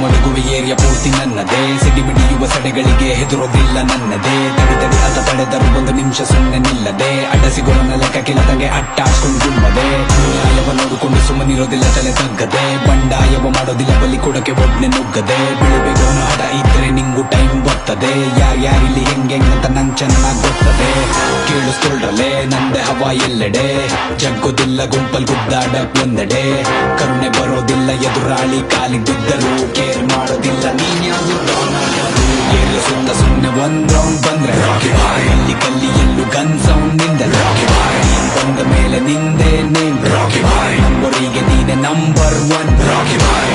ಮಡಗುವೆ area ಪೂರ್ತಿ ನನ್ನದೇ. ಸಿಡಿಮಿಡಿಯುವ ಸಡೆಗಳಿಗೆ ಹೆದರೋದಿಲ್ಲ ನನ್ನದೇ. ತಡಿ ಅತ ತಡೆದರು ಒಂದು ನಿಮಿಷ ಸುಮ್ಮನೆ ನಿಲ್ಲದೆ. ಅಡ್ಡಸಿಗೋರನ ಲೆಕ್ಕ ಕೆಳದಂಗೆ ಅಟ್ಟಾಡ್ಕೊಂಡು ಗುಮ್ಮದೆ. ನ್ಯಾಯವ ನೋಡಿಕೊಂಡು ಸುಮ್ಮನಿರೋದಿಲ್ಲ ತಲೆ ತಗ್ಗದೆ. ಬಂಡಾಯವ ಮಾಡೋದಿಲ್ಲ ಬಲಿ ಕೊಡಕ್ಕೆ ಒಬ್ನೆ ನುಗ್ಗದೆ. ಬೆಳಿಬೇಕು ಹಠ ಇದ್ರೆ ನಿಂಗು ಟೈಮ್ ಬರ್ತದೆ. ಯಾರ್ಯಾರಿಲ್ಲಿ ಹೆಂಗೆಂಗಂತ ನಂಗೆ ಚೆನ್ನಾಗ್ ಗೊತ್ತದೆ. ಕೇಳಿಸ್ಕೊಳ್ರಲೆ ನಂದೆ ಹವಾ ಎಲ್ಲೆಡೆ. ಜಗ್ಗೋದಿಲ್ಲ ಗುಂಪಲ್ ಗುದ್ದಾಡಕ್ ಒಂದೆಡೆ. ಕರುಣೆ ಬರೋದಿಲ್ಲ ಎದುರಾಳಿ ಕಾಲಿಗೆ ಬಿದ್ದರು. ಕೇರ್ ಮಾಡೋದಿಲ್ಲ ನೀನ್ ಯಾವ್ದು ಏರಿಯ ಸುತ್ತ ಸುಮ್ಮನೆ ಒಂದ್ ರೌಂಡ್ ಬಂದ್ರೆ ರಾಕಿ ಬಾಯ್. ಅಲ್ಲಿ ಕಲ್ಲಿ ಎಲ್ಲೂ ಗನ್ ಸೌಂಡ್ ನಿಂದ ರಾಕಿ ಬಾಯ್. ಬಂದ ಮೇಲೆ ನಿಂದೆ ನೇಮ್ ರಾಕಿ ಬಾಯ್. ನಂಬರಿಗೆ ನೀನೆ ನಂಬರ್ 1 ರಾಕಿ ಬಾಯ್.